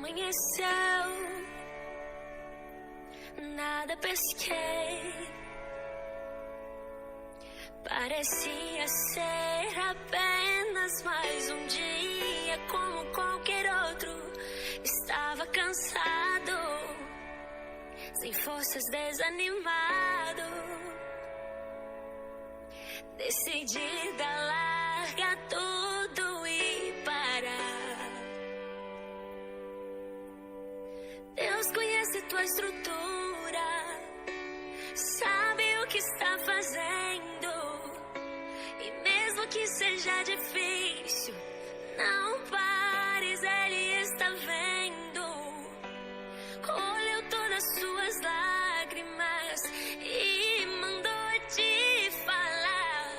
Amanheceu, nada pesquei. Parecia ser apenas mais um dia como qualquer outro. Estava cansado, sem forças, desanimado. Decidida a largar tudo e parar. Deus conhece tua estrutura, sabe o que está fazendo. E mesmo que seja difícil, não pares, Ele está vendo. Olhou todas as suas lágrimas e mandou te falar.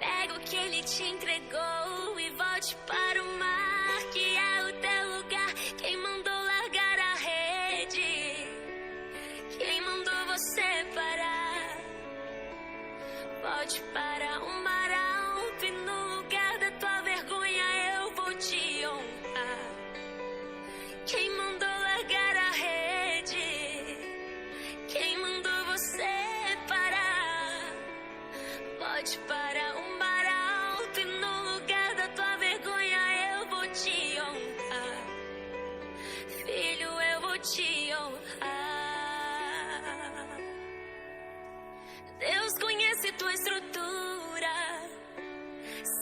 Pega o que Ele te entregou e volte para o mar, que é o teu lugar. Quem mandou largar a rede? Quem mandou você parar? Volte para o mar alto e no lugar da tua vergonha eu vou te honrar. Quem mandou largar a rede? Quem mandou você parar? Volte para o mar alto e no lugar da tua vergonha eu vou te honrar. Filho, eu vou te honrar. Deus conhece tua estrutura,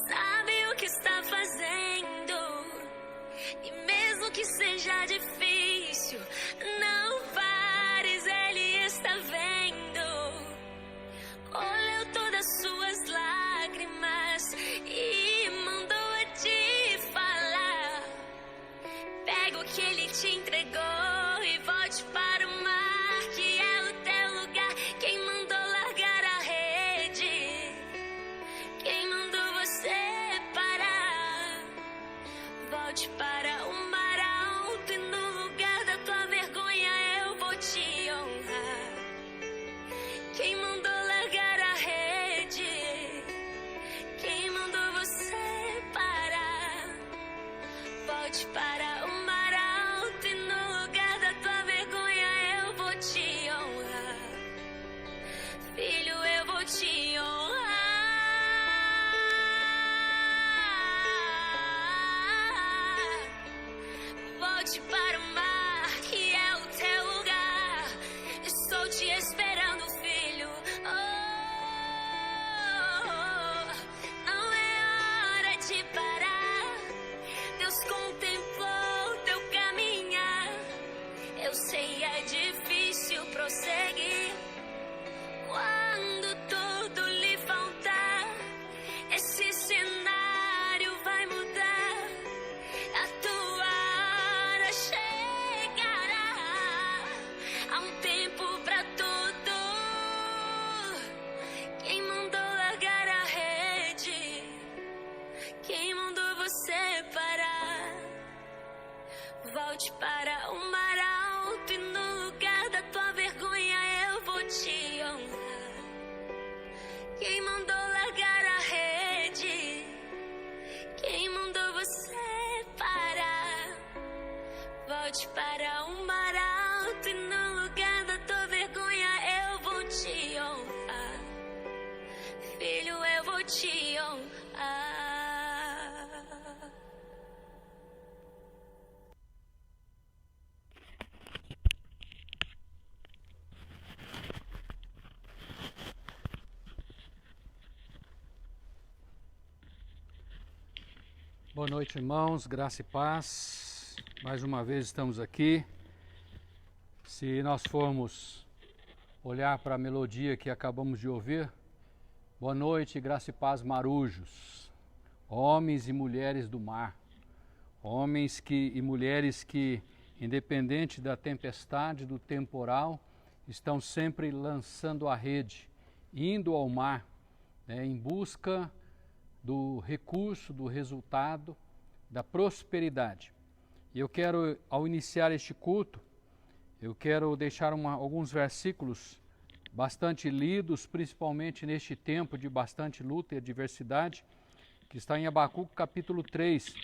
sabe o que está fazendo. E mesmo que seja difícil, não pares, Ele está vendo. Olhou todas as suas lágrimas e mandou te falar. Pega o que Ele te entregou e volte para o mar, que é o teu lugar. Quem mandou largar a rede? Quem mandou você parar? Volte para o mar alto e no lugar da tua vergonha eu vou te honrar. Quem mandou largar a rede? Quem mandou você parar? Volte para o mar alto e no lugar da tua vergonha eu vou te honrar. Filho, eu vou te honrar. Volte para o mar, que é o teu lugar. Estou te esperando, filho. Não é hora de parar. Deus contemplou teu caminhar. Eu sei, é difícil prosseguir quando tudo lhe faltar. Esse cenário vai mudar. A tua hora chegará. Há um tempo pra tudo. Quem mandou largar a rede? Quem mandou você parar? Volte para o mar alto e no lugar da tua vergonha eu vou te honrar. Quem mandou largar a rede? Quem mandou você parar? Volte para o mar alto e no lugar da tua vergonha eu vou te honrar. Filho, eu vou te honrar. Boa noite, irmãos, graça e paz. Mais uma vez estamos aqui. Se nós formos olhar para a melodia que acabamos de ouvir, boa noite, graça e paz, marujos, homens e mulheres do mar, homens e mulheres que, independente da tempestade, do temporal, estão sempre lançando a rede, indo ao mar, em busca do recurso, do resultado, da prosperidade. E eu quero, ao iniciar este culto, eu quero deixar alguns versículos bastante lidos, principalmente neste tempo de bastante luta e adversidade, que está em Abacuque capítulo 3,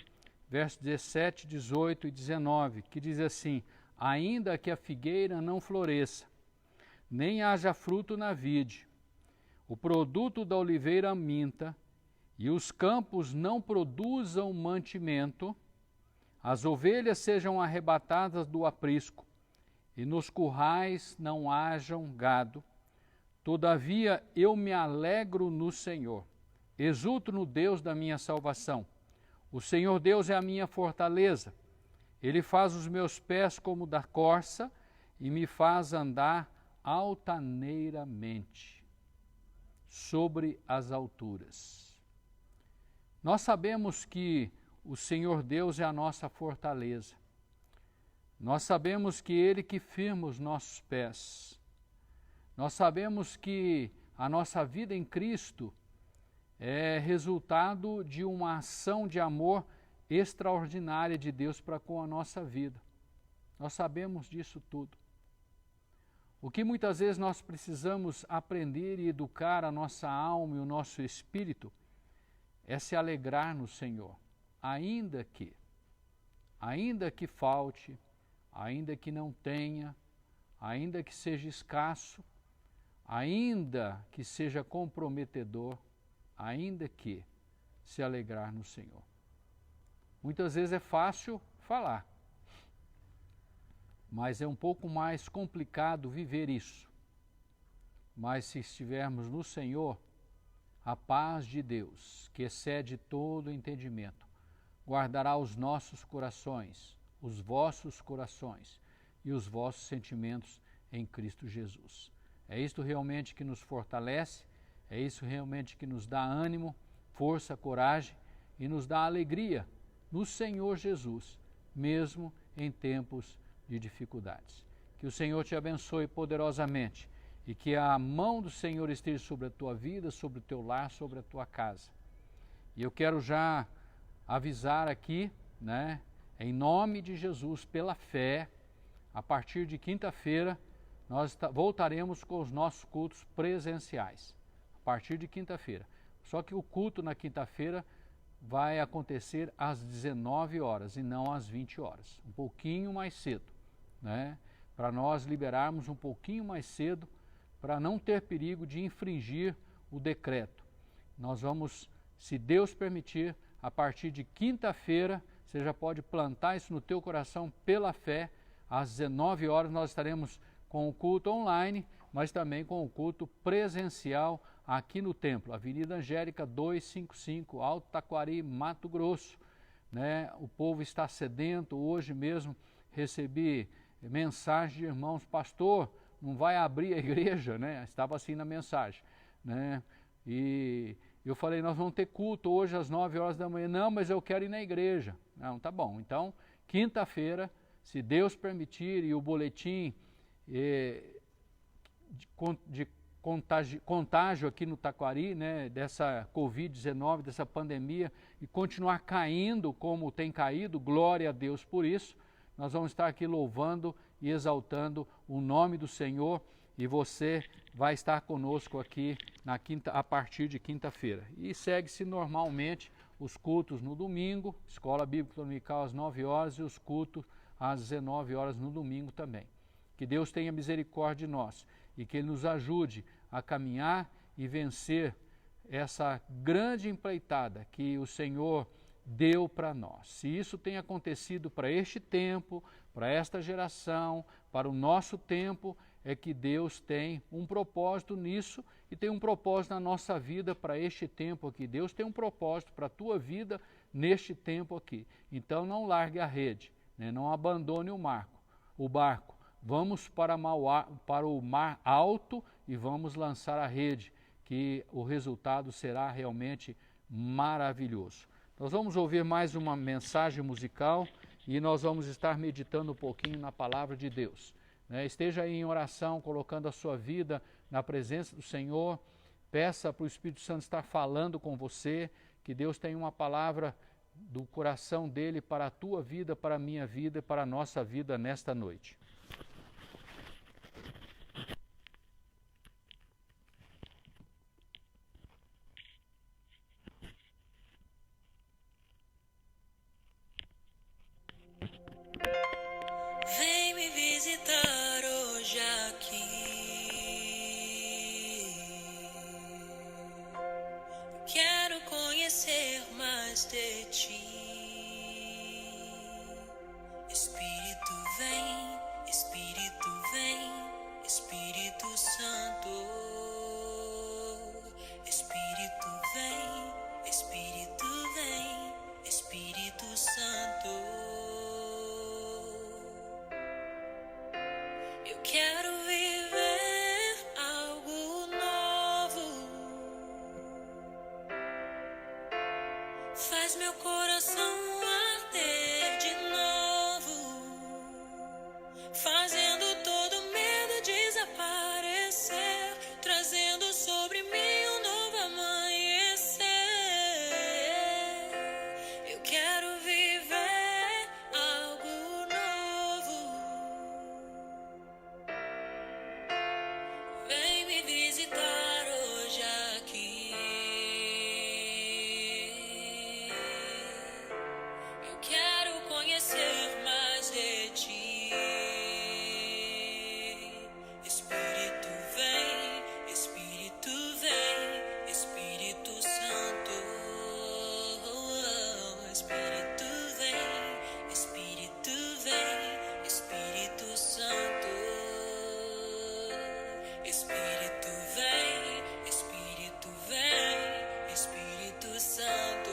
versos 17, 18 e 19, que diz assim: ainda que a figueira não floresça, nem haja fruto na vide, o produto da oliveira minta, e os campos não produzam mantimento, as ovelhas sejam arrebatadas do aprisco, e nos currais não hajam gado, todavia eu me alegro no Senhor, exulto no Deus da minha salvação. O Senhor Deus é a minha fortaleza, Ele faz os meus pés como da corça e me faz andar altaneiramente sobre as alturas. Nós sabemos que o Senhor Deus é a nossa fortaleza. Nós sabemos que Ele que firma os nossos pés. Nós sabemos que a nossa vida em Cristo é resultado de uma ação de amor extraordinária de Deus para com a nossa vida. Nós sabemos disso tudo. O que muitas vezes nós precisamos aprender e educar a nossa alma e o nosso espírito é se alegrar no Senhor, ainda que falte, ainda que não tenha, ainda que seja escasso, ainda que seja comprometedor, ainda que se alegrar no Senhor. Muitas vezes é fácil falar, mas é um pouco mais complicado viver isso. Mas se estivermos no Senhor, a paz de Deus, que excede todo entendimento, guardará os nossos corações, os vossos corações e os vossos sentimentos em Cristo Jesus. É isto realmente que nos fortalece, é isso realmente que nos dá ânimo, força, coragem e nos dá alegria no Senhor Jesus, mesmo em tempos de dificuldades. Que o Senhor te abençoe poderosamente e que a mão do Senhor esteja sobre a tua vida, sobre o teu lar, sobre a tua casa. E eu quero já avisar aqui, em nome de Jesus, pela fé, a partir de quinta-feira, nós voltaremos com os nossos cultos presenciais. A partir de quinta-feira. Só que o culto na quinta-feira vai acontecer às 19 horas e não às 20 horas. Um pouquinho mais cedo, para nós liberarmos um pouquinho mais cedo, para não ter perigo de infringir o decreto. Nós vamos, se Deus permitir, a partir de quinta-feira, você já pode plantar isso no teu coração pela fé. Às 19 horas nós estaremos com o culto online, mas também com o culto presencial aqui no templo, Avenida Angélica 255, Alto Taquari, Mato Grosso. O povo está sedento. Hoje mesmo recebi mensagem de irmãos: pastor, não vai abrir a igreja, Estava assim na mensagem, E eu falei: nós vamos ter culto hoje às 9 horas da manhã. Não, mas eu quero ir na igreja. Não, tá bom. Então, quinta-feira, se Deus permitir, e o boletim de contágio aqui no Taquari, dessa Covid-19, dessa pandemia, e continuar caindo como tem caído, glória a Deus por isso. Nós vamos estar aqui louvando e exaltando o nome do Senhor, e você vai estar conosco aqui a partir de quinta-feira. E segue-se normalmente os cultos no domingo, Escola Bíblica Dominical às 9 horas e os cultos às 19 horas no domingo também. Que Deus tenha misericórdia de nós e que Ele nos ajude a caminhar e vencer essa grande empreitada que o Senhor deu para nós. Se isso tem acontecido para este tempo, para esta geração, para o nosso tempo, é que Deus tem um propósito nisso e tem um propósito na nossa vida para este tempo aqui. Deus tem um propósito para a tua vida neste tempo aqui. Então não largue a rede, não abandone o barco. Vamos para o mar alto e vamos lançar a rede, que o resultado será realmente maravilhoso. Nós vamos ouvir mais uma mensagem musical e nós vamos estar meditando um pouquinho na palavra de Deus. Esteja aí em oração, colocando a sua vida na presença do Senhor. Peça para o Espírito Santo estar falando com você, que Deus tenha uma palavra do coração dele para a tua vida, para a minha vida e para a nossa vida nesta noite. mais de ti. Espírito vem, Espírito vem, Espírito Santo. Espírito vem, Espírito vem, Espírito Santo. Eu quero viver algo novo. Faz meu coração arder de novo, fazendo todo medo desaparecer, trazendo sobre mim um novo amanhecer. Eu quero viver algo novo. Vem me visitar hoje aqui. Eu quero conhecer mais de ti. Espírito vem, Espírito vem, Espírito Santo. Espírito vem, Espírito vem, Espírito Santo. Espírito vem, Espírito vem, Espírito Santo.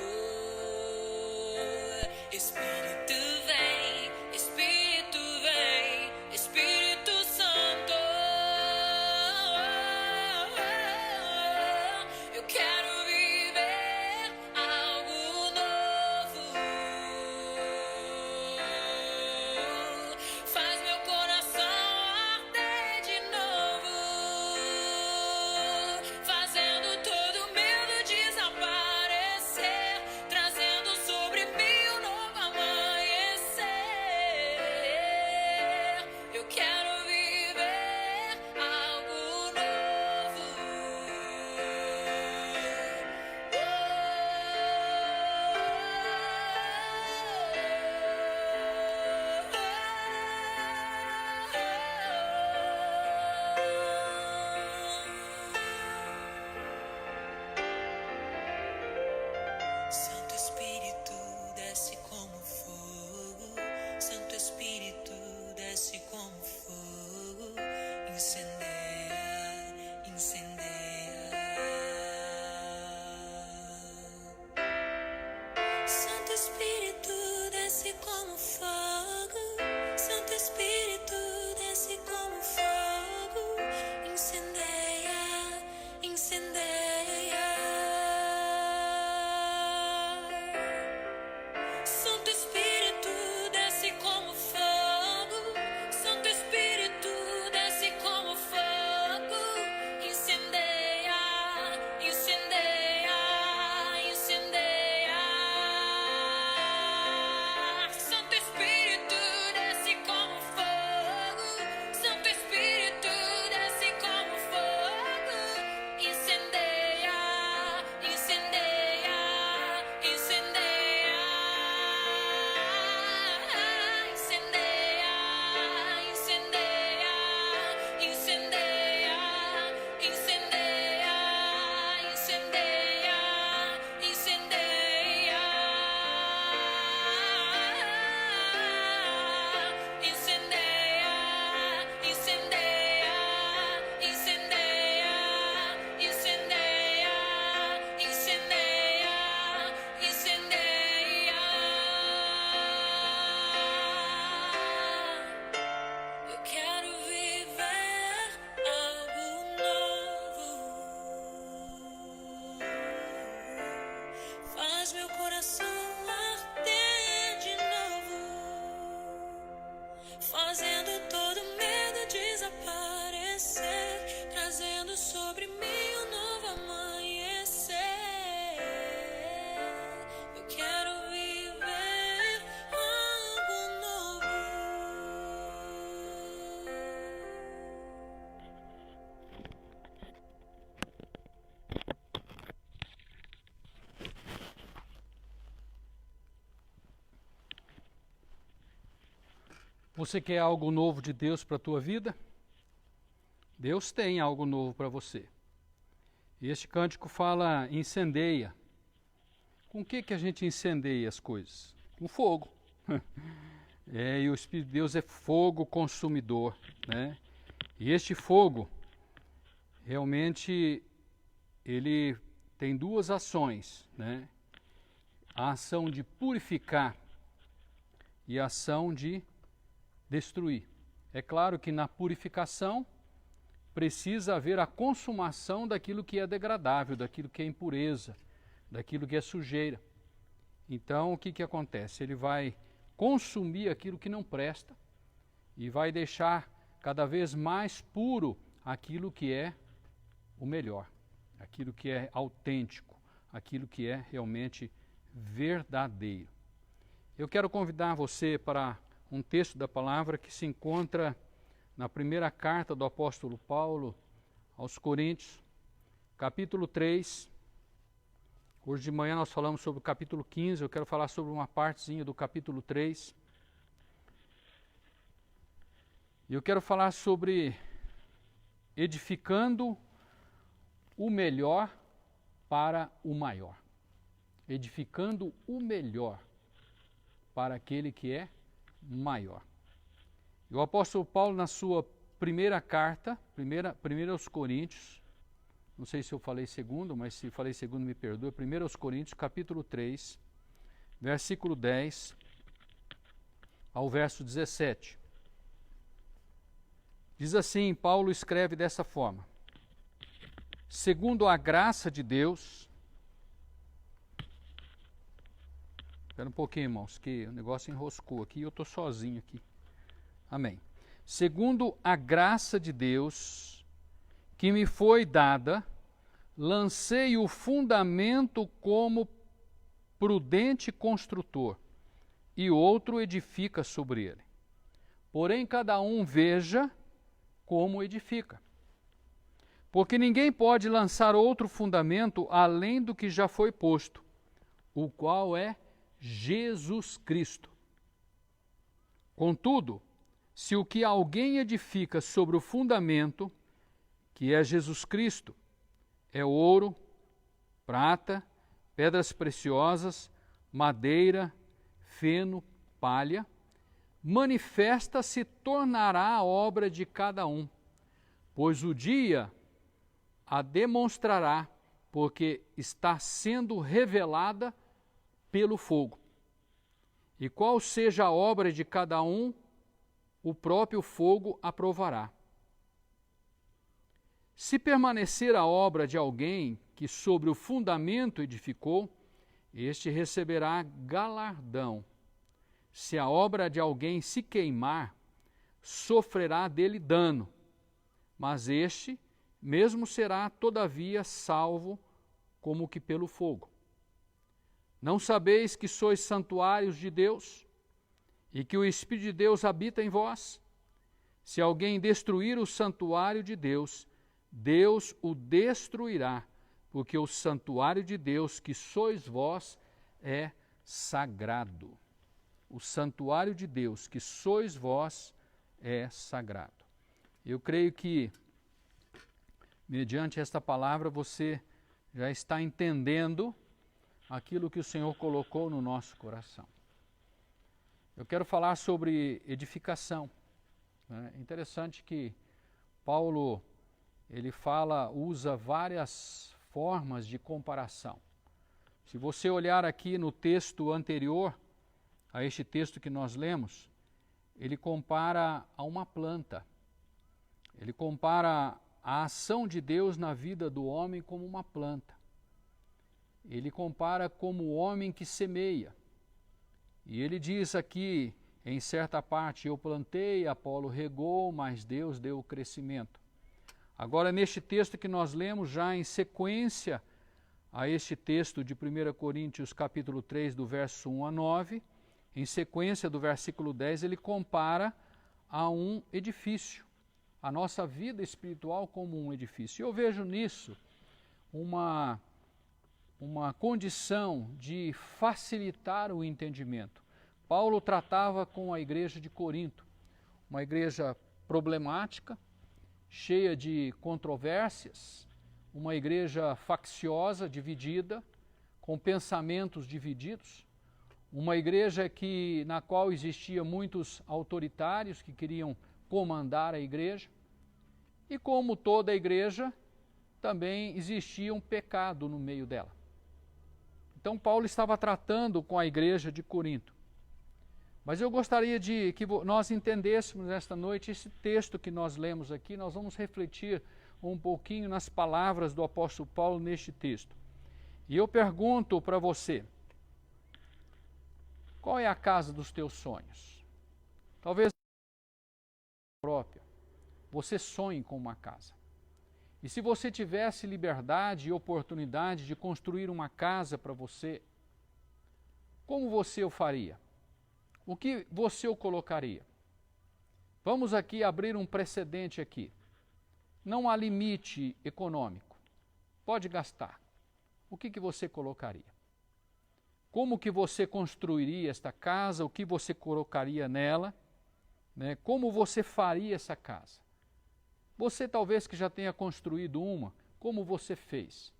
Espírito vem, Espírito vem, Espírito Santo. Eu quero viver algo novo. Faz meu coração arder de novo, fazendo todo medo desaparecer, trazendo sobre mim um novo amanhecer. Eu quero viver algo novo. Santo Espírito desce como fogo, Santo Espírito desce como fogo, incendeia, incendeia. Santo Espírito desce como fogo, Santo Espírito desce como fogo, incendeia, incendeia. Santo Espírito desce como fogo, Santo Espírito desce como fogo, incendeia, incendeia, incendeia. Santo Espírito desce como fogo, Santo Espírito desce como fogo, incendeia, incendeia, incendeia. Incendeia, incendeia, incendeia, incendeia, incendeia, incendeia. Incendeia, incendeia, incendeia, incendeia, incendeia, incendeia. Eu quero viver algo novo. Faz meu coração arder de novo, fazendo todo medo desaparecer, trazendo sobre mim um novo amanhecer. Eu quero viver algo novo. Você quer algo novo de Deus para a tua vida? Deus tem algo novo para você. E este cântico fala incendeia. Com o que a gente incendeia as coisas? Com fogo. E o Espírito de Deus é fogo consumidor, né? E este fogo, realmente, ele tem duas ações, né? A ação de purificar e a ação de destruir. É claro que na purificação precisa haver a consumação daquilo que é degradável, daquilo que é impureza, daquilo que é sujeira. Então, o que acontece? Ele vai consumir aquilo que não presta e vai deixar cada vez mais puro aquilo que é o melhor, aquilo que é autêntico, aquilo que é realmente verdadeiro. Eu quero convidar você para um texto da palavra que se encontra na primeira carta do apóstolo Paulo aos Coríntios, capítulo 3. Hoje de manhã nós falamos sobre o capítulo 15, eu quero falar sobre uma partezinha do capítulo 3. E eu quero falar sobre edificando o melhor para o maior. Edificando o melhor para aquele que é maior. E o apóstolo Paulo, na sua primeira carta, primeira aos Coríntios, não sei se eu falei segundo, mas se falei segundo me perdoe, 1 aos Coríntios, capítulo 3, versículo 10 ao verso 17. Diz assim, Paulo escreve dessa forma: segundo a graça de Deus... Espera um pouquinho, irmãos, que o negócio enroscou aqui e eu estou sozinho aqui. Amém. Segundo a graça de Deus que me foi dada, lancei o fundamento como prudente construtor, e outro edifica sobre ele. Porém, cada um veja como edifica. Porque ninguém pode lançar outro fundamento além do que já foi posto, o qual é Jesus Cristo. Contudo, se o que alguém edifica sobre o fundamento, que é Jesus Cristo, é ouro, prata, pedras preciosas, madeira, feno, palha, manifesta se tornará a obra de cada um, pois o dia a demonstrará, porque está sendo revelada pelo fogo. E qual seja a obra de cada um, o próprio fogo aprovará. Se permanecer a obra de alguém que sobre o fundamento edificou, este receberá galardão. Se a obra de alguém se queimar, sofrerá dele dano, mas este mesmo será, todavia, salvo como que pelo fogo. Não sabeis que sois santuários de Deus e que o Espírito de Deus habita em vós? Se alguém destruir o santuário de Deus, Deus o destruirá, porque o santuário de Deus, que sois vós, é sagrado. O santuário de Deus, que sois vós, é sagrado. Eu creio que, mediante esta palavra, você já está entendendo aquilo que o Senhor colocou no nosso coração. Eu quero falar sobre edificação. É interessante que Paulo, ele usa várias formas de comparação. Se você olhar aqui no texto anterior a este texto que nós lemos, ele compara a uma planta. Ele compara a ação de Deus na vida do homem como uma planta. Ele compara como o homem que semeia. E ele diz aqui, em certa parte, eu plantei, Apolo regou, mas Deus deu o crescimento. Agora, neste texto que nós lemos, já em sequência a este texto de 1 Coríntios capítulo 3, do verso 1 a 9, em sequência do versículo 10, ele compara a um edifício, a nossa vida espiritual como um edifício. E eu vejo nisso uma condição de facilitar o entendimento. Paulo tratava com a igreja de Corinto, uma igreja problemática, cheia de controvérsias, uma igreja facciosa, dividida, com pensamentos divididos, uma igreja na qual existiam muitos autoritários que queriam comandar a igreja, e como toda a igreja, também existia um pecado no meio dela. Então Paulo estava tratando com a igreja de Corinto. Mas eu gostaria de que nós entendêssemos esta noite esse texto que nós lemos aqui. Nós vamos refletir um pouquinho nas palavras do apóstolo Paulo neste texto. E eu pergunto para você, qual é a casa dos teus sonhos? Talvez própria, você sonhe com uma casa. E se você tivesse liberdade e oportunidade de construir uma casa para você, como você o faria? O que você o colocaria? Vamos aqui abrir um precedente aqui. Não há limite econômico. Pode gastar. O que você colocaria? Como que você construiria esta casa? O que você colocaria nela? Né? Como você faria essa casa? Você talvez que já tenha construído uma, como você fez?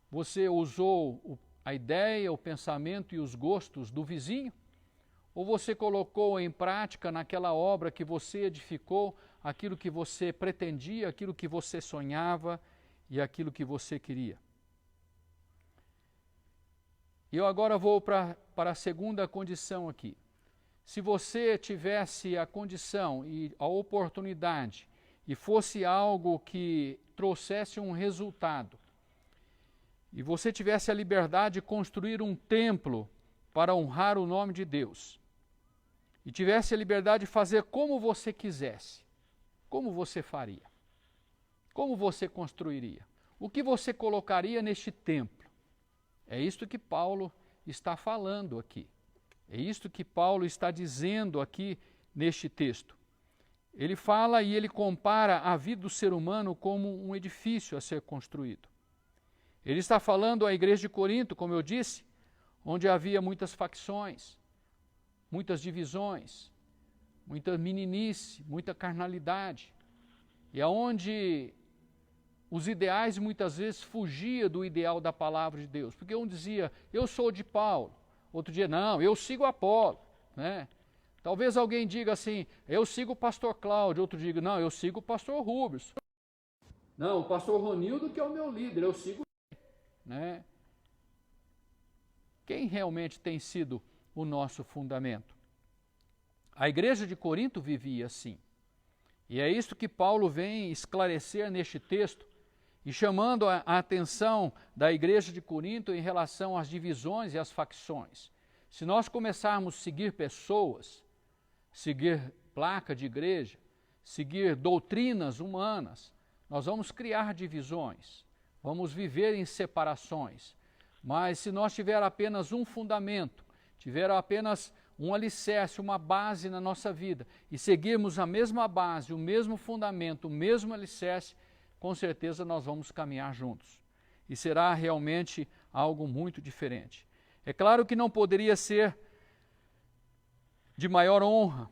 Você usou a ideia, o pensamento e os gostos do vizinho? Ou você colocou em prática naquela obra que você edificou, aquilo que você pretendia, aquilo que você sonhava e aquilo que você queria? Eu agora vou para a segunda condição aqui. Se você tivesse a condição e a oportunidade e fosse algo que trouxesse um resultado, e você tivesse a liberdade de construir um templo para honrar o nome de Deus, e tivesse a liberdade de fazer como você quisesse, como você faria? Como você construiria? O que você colocaria neste templo? É isto que Paulo está falando aqui. É isto que Paulo está dizendo aqui neste texto. Ele fala e ele compara a vida do ser humano como um edifício a ser construído. Ele está falando à igreja de Corinto, como eu disse, onde havia muitas facções, muitas divisões, muita meninice, muita carnalidade, e aonde os ideais muitas vezes fugiam do ideal da palavra de Deus, porque um dizia, eu sou de Paulo, outro dia, não, eu sigo Apolo, né? Talvez alguém diga assim, eu sigo o pastor Cláudio, outro diga, não, eu sigo o pastor Rubens. Não, o pastor Ronildo que é o meu líder, eu sigo ele, né? Quem realmente tem sido o nosso fundamento? A igreja de Corinto vivia assim. E é isso que Paulo vem esclarecer neste texto, e chamando a atenção da igreja de Corinto em relação às divisões e às facções. Se nós começarmos a seguir pessoas, seguir placa de igreja, seguir doutrinas humanas, nós vamos criar divisões, vamos viver em separações. Mas se nós tiver apenas um fundamento, tiver apenas um alicerce, uma base na nossa vida, e seguirmos a mesma base, o mesmo fundamento, o mesmo alicerce, com certeza nós vamos caminhar juntos. E será realmente algo muito diferente. É claro que não poderia ser de maior honra,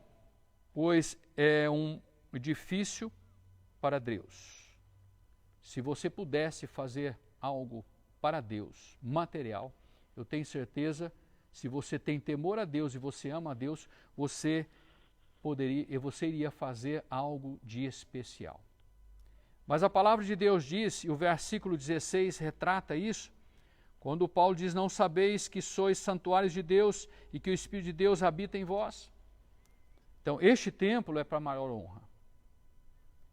pois é um edifício para Deus. Se você pudesse fazer algo para Deus, material, eu tenho certeza, se você tem temor a Deus e você ama a Deus, você iria fazer algo de especial. Mas a palavra de Deus diz, e o versículo 16 retrata isso, quando Paulo diz, não sabeis que sois santuários de Deus e que o Espírito de Deus habita em vós? Então, este templo é para maior honra.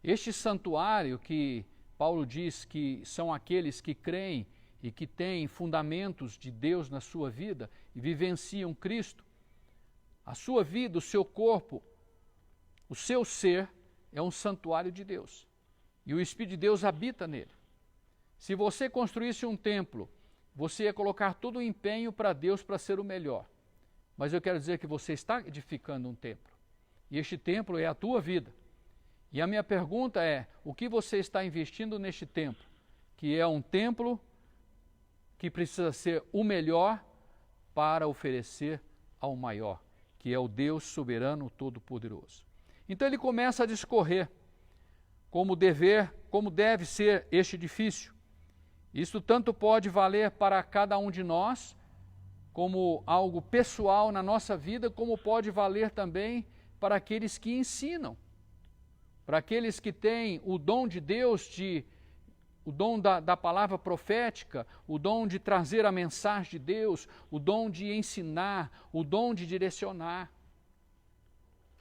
Este santuário que Paulo diz que são aqueles que creem e que têm fundamentos de Deus na sua vida e vivenciam Cristo, a sua vida, o seu corpo, o seu ser é um santuário de Deus. E o Espírito de Deus habita nele. Se você construísse um templo, você ia colocar todo o empenho para Deus para ser o melhor. Mas eu quero dizer que você está edificando um templo. E este templo é a tua vida. E a minha pergunta é, o que você está investindo neste templo? Que é um templo que precisa ser o melhor para oferecer ao maior, que é o Deus soberano todo-poderoso. Então ele começa a discorrer como deve ser este edifício. Isso tanto pode valer para cada um de nós, como algo pessoal na nossa vida, como pode valer também para aqueles que ensinam, para aqueles que têm o dom de Deus, o dom da palavra profética, o dom de trazer a mensagem de Deus, o dom de ensinar, o dom de direcionar.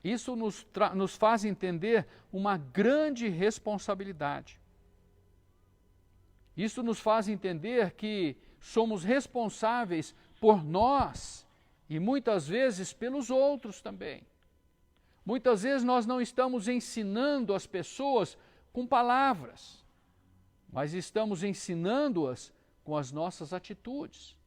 Isso nos faz entender uma grande responsabilidade. Isso nos faz entender que somos responsáveis por nós e muitas vezes pelos outros também. Muitas vezes nós não estamos ensinando as pessoas com palavras, mas estamos ensinando-as com as nossas atitudes.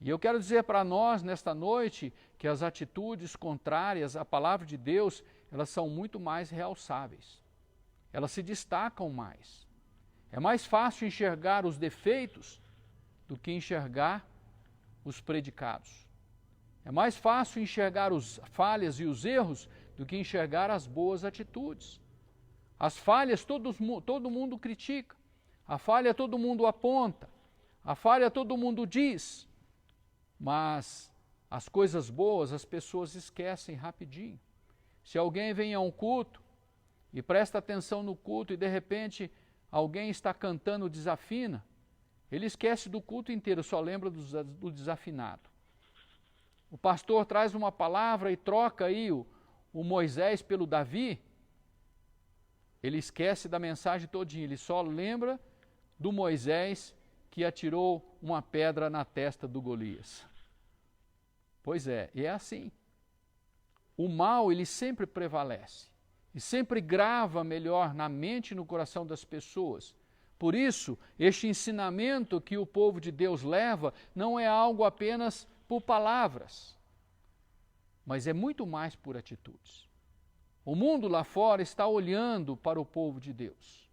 E eu quero dizer para nós nesta noite que as atitudes contrárias à palavra de Deus, elas são muito mais realçáveis. Elas se destacam mais. É mais fácil enxergar os defeitos do que enxergar os predicados. É mais fácil enxergar as falhas e os erros do que enxergar as boas atitudes. As falhas todo mundo critica, a falha todo mundo aponta, a falha todo mundo diz, mas as coisas boas as pessoas esquecem rapidinho. Se alguém vem a um culto e presta atenção no culto e de repente alguém está cantando desafina, ele esquece do culto inteiro, só lembra do desafinado. O pastor traz uma palavra e troca aí o Moisés pelo Davi, ele esquece da mensagem todinha, ele só lembra do Moisés que atirou uma pedra na testa do Golias. Pois é, e é assim. O mal, ele sempre prevalece e sempre grava melhor na mente e no coração das pessoas. Por isso, este ensinamento que o povo de Deus leva não é algo apenas por palavras, mas é muito mais por atitudes. O mundo lá fora está olhando para o povo de Deus.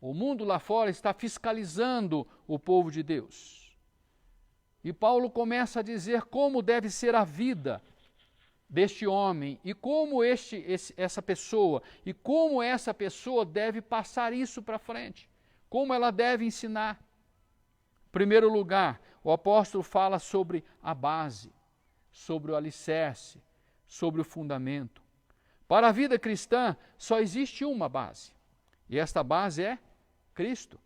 O mundo lá fora está fiscalizando o povo de Deus. E Paulo começa a dizer como deve ser a vida deste homem e como essa pessoa deve passar isso para frente. Como ela deve ensinar. Em primeiro lugar, o apóstolo fala sobre a base, sobre o alicerce, sobre o fundamento. Para a vida cristã, só existe uma base, e esta base é Cristo,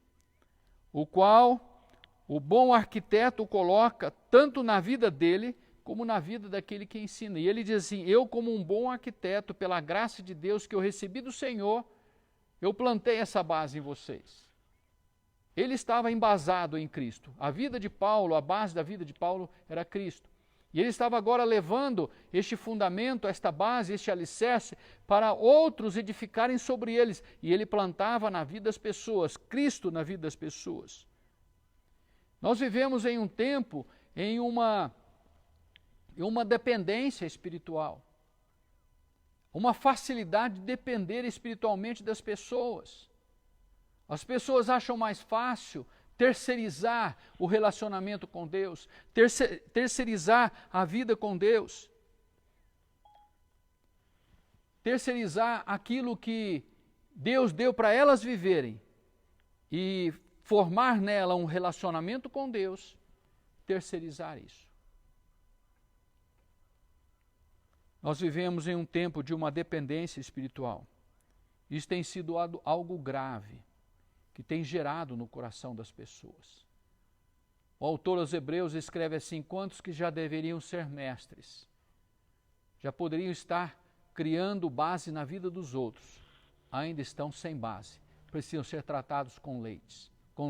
o qual o bom arquiteto coloca tanto na vida dele, como na vida daquele que ensina. E ele diz assim, eu como um bom arquiteto, pela graça de Deus que eu recebi do Senhor, eu plantei essa base em vocês. Ele estava embasado em Cristo. A vida de Paulo, a base da vida de Paulo era Cristo. E ele estava agora levando este fundamento, esta base, este alicerce, para outros edificarem sobre eles. E ele plantava na vida das pessoas, Cristo na vida das pessoas. Nós vivemos em um tempo, em uma dependência espiritual. Uma facilidade de depender espiritualmente das pessoas. As pessoas acham mais fácil terceirizar o relacionamento com Deus, terceirizar a vida com Deus, terceirizar aquilo que Deus deu para elas viverem e formar nela um relacionamento com Deus, terceirizar isso. Nós vivemos em um tempo de uma dependência espiritual. Isso tem sido algo grave, que tem gerado no coração das pessoas. O autor aos Hebreus escreve assim, quantos que já deveriam ser mestres, já poderiam estar criando base na vida dos outros, ainda estão sem base, precisam ser tratados com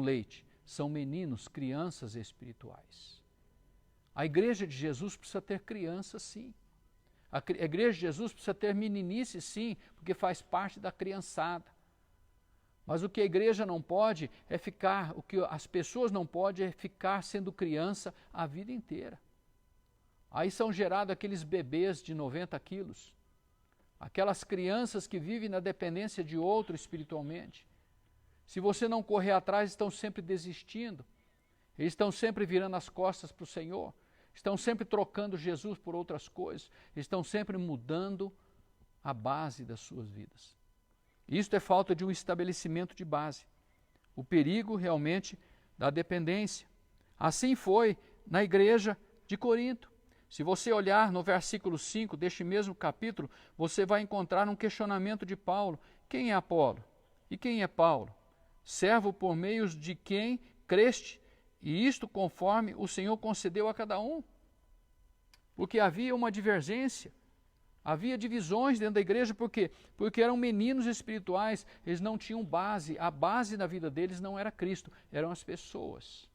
leite, são meninos, crianças espirituais. A igreja de Jesus precisa ter crianças sim, a igreja de Jesus precisa ter meninice sim, porque faz parte da criançada. Mas o que a igreja não pode é ficar, o que as pessoas não podem é ficar sendo criança a vida inteira. Aí são gerados aqueles bebês de 90 quilos, aquelas crianças que vivem na dependência de outro espiritualmente. Se você não correr atrás, estão sempre desistindo, eles estão sempre virando as costas para o Senhor, estão sempre trocando Jesus por outras coisas, estão sempre mudando a base das suas vidas. Isto é falta de um estabelecimento de base. O perigo realmente da dependência. Assim foi na igreja de Corinto. Se você olhar no versículo 5 deste mesmo capítulo, você vai encontrar um questionamento de Paulo. Quem é Apolo? E quem é Paulo? Servo por meio de quem creste, e isto conforme o Senhor concedeu a cada um. Porque havia uma divergência, havia divisões dentro da igreja, por quê? Porque eram meninos espirituais, eles não tinham base, a base da vida deles não era Cristo, eram as pessoas.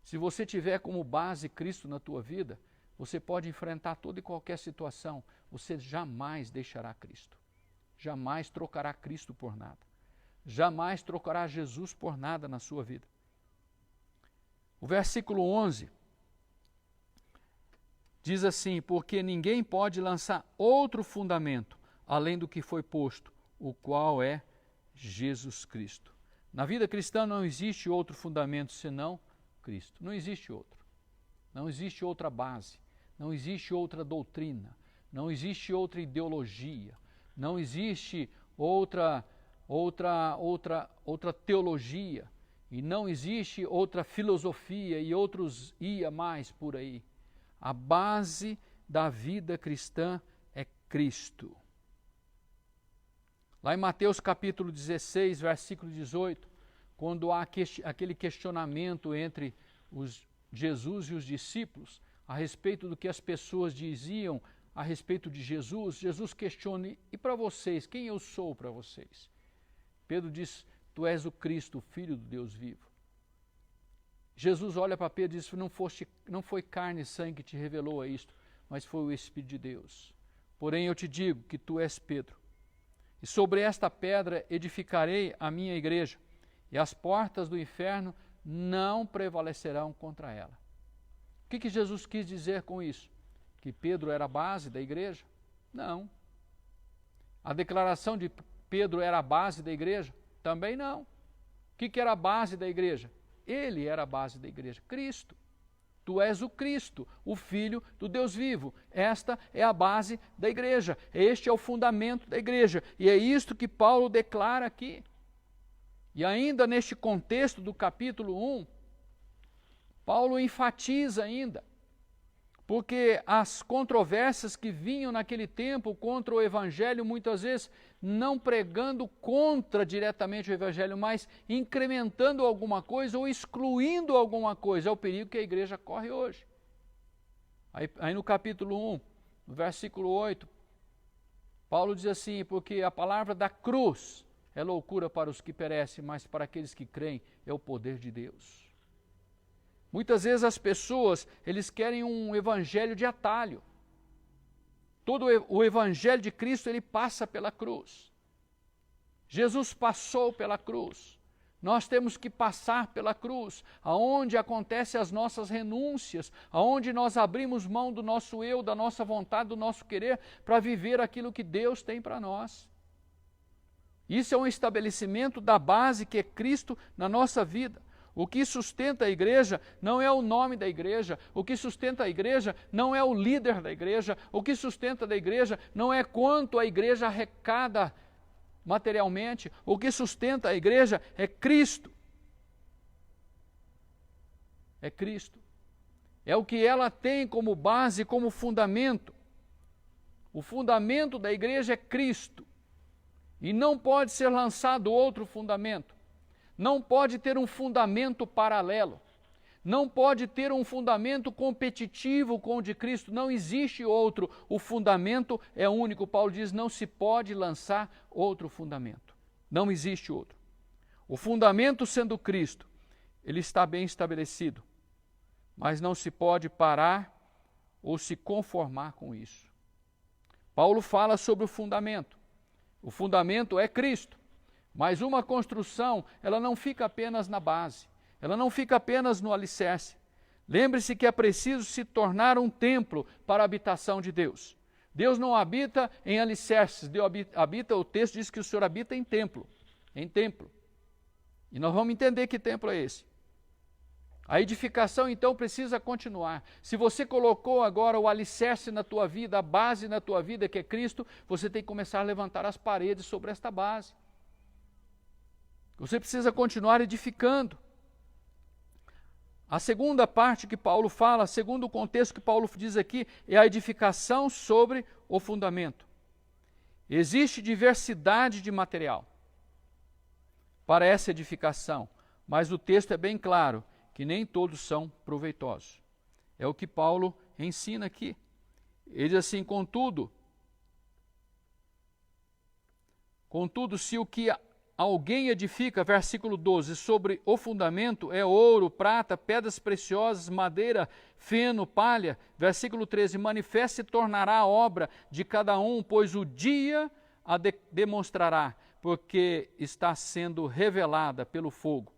Se você tiver como base Cristo na tua vida, você pode enfrentar toda e qualquer situação, você jamais deixará Cristo, jamais trocará Cristo por nada, jamais trocará Jesus por nada na sua vida. O versículo 11 diz assim: porque ninguém pode lançar outro fundamento, além do que foi posto, o qual é Jesus Cristo. Na vida cristã não existe outro fundamento senão Cristo. Não existe outro. Não existe outra base. Não existe outra doutrina. Não existe outra ideologia. Não existe outra teologia. E não existe outra filosofia e outros ia mais por aí. A base da vida cristã é Cristo. Lá em Mateus capítulo 16, versículo 18, quando há aquele questionamento entre Jesus e os discípulos, a respeito do que as pessoas diziam a respeito de Jesus, Jesus questiona: e para vocês, quem eu sou para vocês? Pedro diz: tu és o Cristo, o Filho do Deus vivo. Jesus olha para Pedro e diz: não foi carne e sangue que te revelou isto, mas foi o Espírito de Deus. Porém eu te digo que tu és Pedro, e sobre esta pedra edificarei a minha igreja, e as portas do inferno não prevalecerão contra ela. O que Jesus quis dizer com isso? Que Pedro era a base da igreja? Não. A declaração de Pedro era a base da igreja? Também não. O que era a base da igreja? Ele era a base da igreja, Cristo. Tu és o Cristo, o Filho do Deus vivo. Esta é a base da igreja, este é o fundamento da igreja. E é isto que Paulo declara aqui. E ainda neste contexto do capítulo 1, Paulo enfatiza ainda, porque as controvérsias que vinham naquele tempo contra o Evangelho, muitas vezes não pregando contra diretamente o Evangelho, mas incrementando alguma coisa ou excluindo alguma coisa, é o perigo que a igreja corre hoje. Aí no capítulo 1, no versículo 8, Paulo diz assim: porque a palavra da cruz é loucura para os que perecem, mas para aqueles que creem é o poder de Deus. Muitas vezes as pessoas, eles querem um evangelho de atalho. Todo o evangelho de Cristo, ele passa pela cruz. Jesus passou pela cruz. Nós temos que passar pela cruz, aonde acontecem as nossas renúncias, aonde nós abrimos mão do nosso eu, da nossa vontade, do nosso querer, para viver aquilo que Deus tem para nós. Isso é um estabelecimento da base que é Cristo na nossa vida. O que sustenta a igreja não é o nome da igreja, o que sustenta a igreja não é o líder da igreja, o que sustenta a igreja não é quanto a igreja arrecada materialmente, o que sustenta a igreja é Cristo. É Cristo. É o que ela tem como base, como fundamento. O fundamento da igreja é Cristo. E não pode ser lançado outro fundamento. Não pode ter um fundamento paralelo. Não pode ter um fundamento competitivo com o de Cristo. Não existe outro. O fundamento é único. Paulo diz: não se pode lançar outro fundamento. Não existe outro. O fundamento sendo Cristo, ele está bem estabelecido. Mas não se pode parar ou se conformar com isso. Paulo fala sobre o fundamento. O fundamento é Cristo. Mas uma construção, ela não fica apenas na base, ela não fica apenas no alicerce. Lembre-se que é preciso se tornar um templo para a habitação de Deus. Deus não habita em alicerces, Deus habita, o texto diz que o Senhor habita em templo, em templo. E nós vamos entender que templo é esse. A edificação então precisa continuar. Se você colocou agora o alicerce na tua vida, a base na tua vida que é Cristo, você tem que começar a levantar as paredes sobre esta base. Você precisa continuar edificando. A segunda parte que Paulo fala, segundo o contexto que Paulo diz aqui, é a edificação sobre o fundamento. Existe diversidade de material para essa edificação, mas o texto é bem claro que nem todos são proveitosos. É o que Paulo ensina aqui. Ele diz assim, contudo, se o que alguém edifica, versículo 12, sobre o fundamento é ouro, prata, pedras preciosas, madeira, feno, palha, versículo 13, manifesta se tornará a obra de cada um, pois o dia a demonstrará, porque está sendo revelada pelo fogo.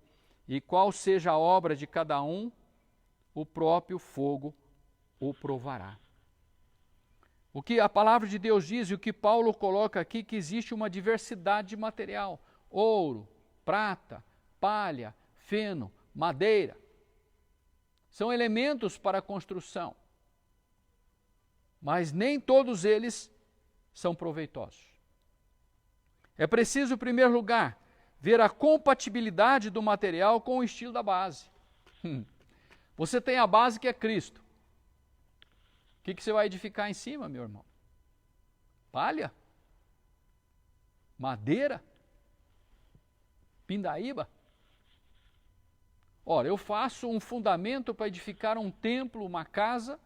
E qual seja a obra de cada um, o próprio fogo o provará. O que a palavra de Deus diz e o que Paulo coloca aqui, que existe uma diversidade de material. Ouro, prata, palha, feno, madeira. São elementos para a construção. Mas nem todos eles são proveitosos. É preciso, em primeiro lugar, ver a compatibilidade do material com o estilo da base. Você tem a base que é Cristo. O que você vai edificar em cima, meu irmão? Palha? Madeira? Pindaíba? Ora, eu faço um fundamento para edificar um templo, uma casa,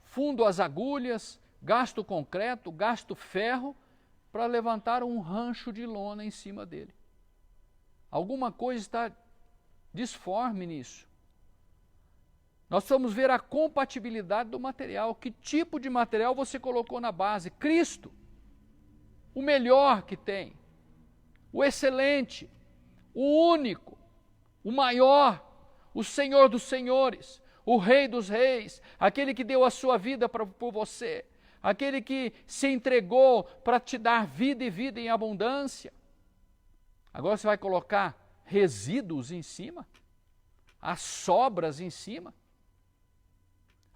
fundo as agulhas, gasto concreto, gasto ferro, para levantar um rancho de lona em cima dele. Alguma coisa está disforme nisso. Nós vamos ver a compatibilidade do material. Que tipo de material você colocou na base? Cristo. O melhor que tem. O excelente. O único. O maior. O Senhor dos senhores. O Rei dos reis. Aquele que deu a sua vida por você. Aquele que se entregou para te dar vida e vida em abundância. Agora você vai colocar resíduos em cima? As sobras em cima?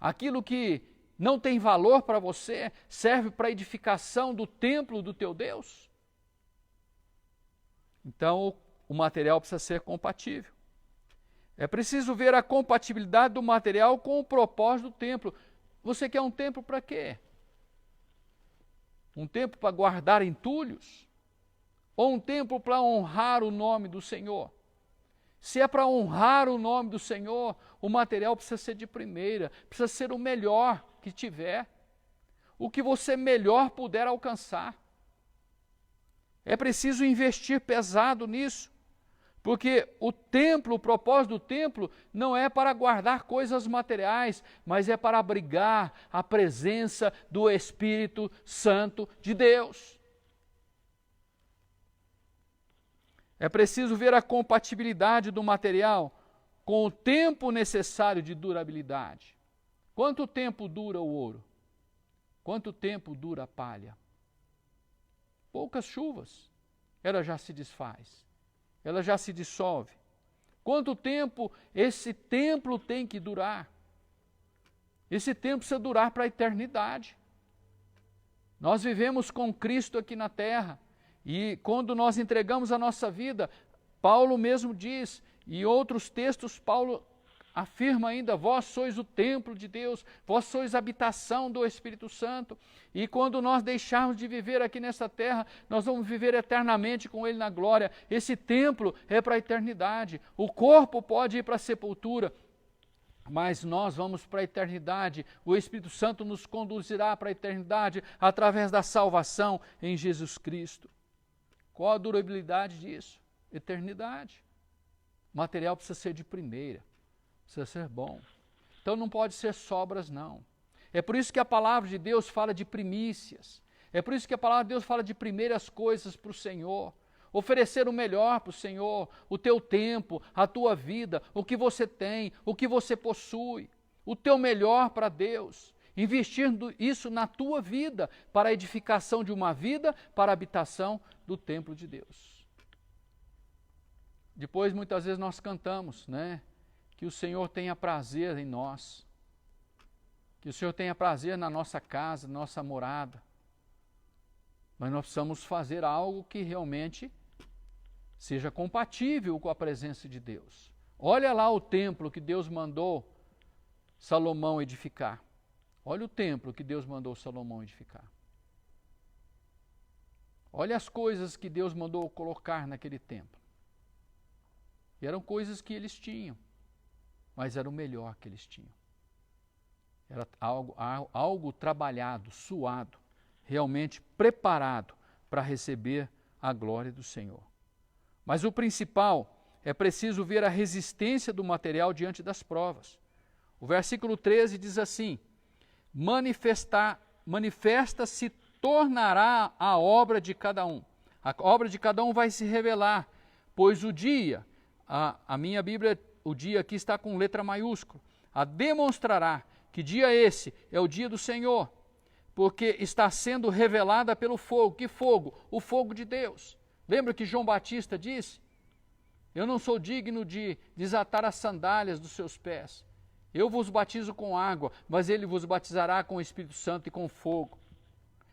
Aquilo que não tem valor para você, serve para a edificação do templo do teu Deus? Então, o material precisa ser compatível. É preciso ver a compatibilidade do material com o propósito do templo. Você quer um templo para quê? Um templo para guardar entulhos? Ou um templo para honrar o nome do Senhor? Se é para honrar o nome do Senhor, o material precisa ser de primeira, precisa ser o melhor que tiver, o que você melhor puder alcançar. É preciso investir pesado nisso, porque o templo, o propósito do templo, não é para guardar coisas materiais, mas é para abrigar a presença do Espírito Santo de Deus. É preciso ver a compatibilidade do material com o tempo necessário de durabilidade. Quanto tempo dura o ouro? Quanto tempo dura a palha? Poucas chuvas, ela já se desfaz, ela já se dissolve. Quanto tempo esse templo tem que durar? Esse tempo precisa durar para a eternidade. Nós vivemos com Cristo aqui na terra. E quando nós entregamos a nossa vida, Paulo mesmo diz, e outros textos Paulo afirma ainda, vós sois o templo de Deus, vós sois a habitação do Espírito Santo. E quando nós deixarmos de viver aqui nessa terra, nós vamos viver eternamente com Ele na glória. Esse templo é para a eternidade. O corpo pode ir para a sepultura, mas nós vamos para a eternidade. O Espírito Santo nos conduzirá para a eternidade através da salvação em Jesus Cristo. Qual a durabilidade disso? Eternidade. O material precisa ser de primeira, precisa ser bom. Então não pode ser sobras, não. É por isso que a palavra de Deus fala de primícias. É por isso que a palavra de Deus fala de primeiras coisas para o Senhor. Oferecer o melhor para o Senhor, o teu tempo, a tua vida, o que você tem, o que você possui. O teu melhor para Deus. Investindo isso na tua vida, para a edificação de uma vida, para a habitação do templo de Deus. Depois, muitas vezes, nós cantamos, né? Que o Senhor tenha prazer em nós. Que o Senhor tenha prazer na nossa casa, na nossa morada. Mas nós precisamos fazer algo que realmente seja compatível com a presença de Deus. Olha lá o templo que Deus mandou Salomão edificar. Olha o templo que Deus mandou Salomão edificar. Olha as coisas que Deus mandou colocar naquele templo. E eram coisas que eles tinham, mas era o melhor que eles tinham. Era algo trabalhado, suado, realmente preparado para receber a glória do Senhor. Mas o principal é preciso ver a resistência do material diante das provas. O versículo 13 diz assim: manifesta-se tornará a obra de cada um. A obra de cada um vai se revelar, pois o dia, a minha Bíblia, o dia aqui está com letra maiúscula, demonstrará que dia esse é o dia do Senhor, porque está sendo revelada pelo fogo. Que fogo? O fogo de Deus. Lembra que João Batista disse: eu não sou digno de desatar as sandálias dos seus pés. Eu vos batizo com água, mas ele vos batizará com o Espírito Santo e com fogo.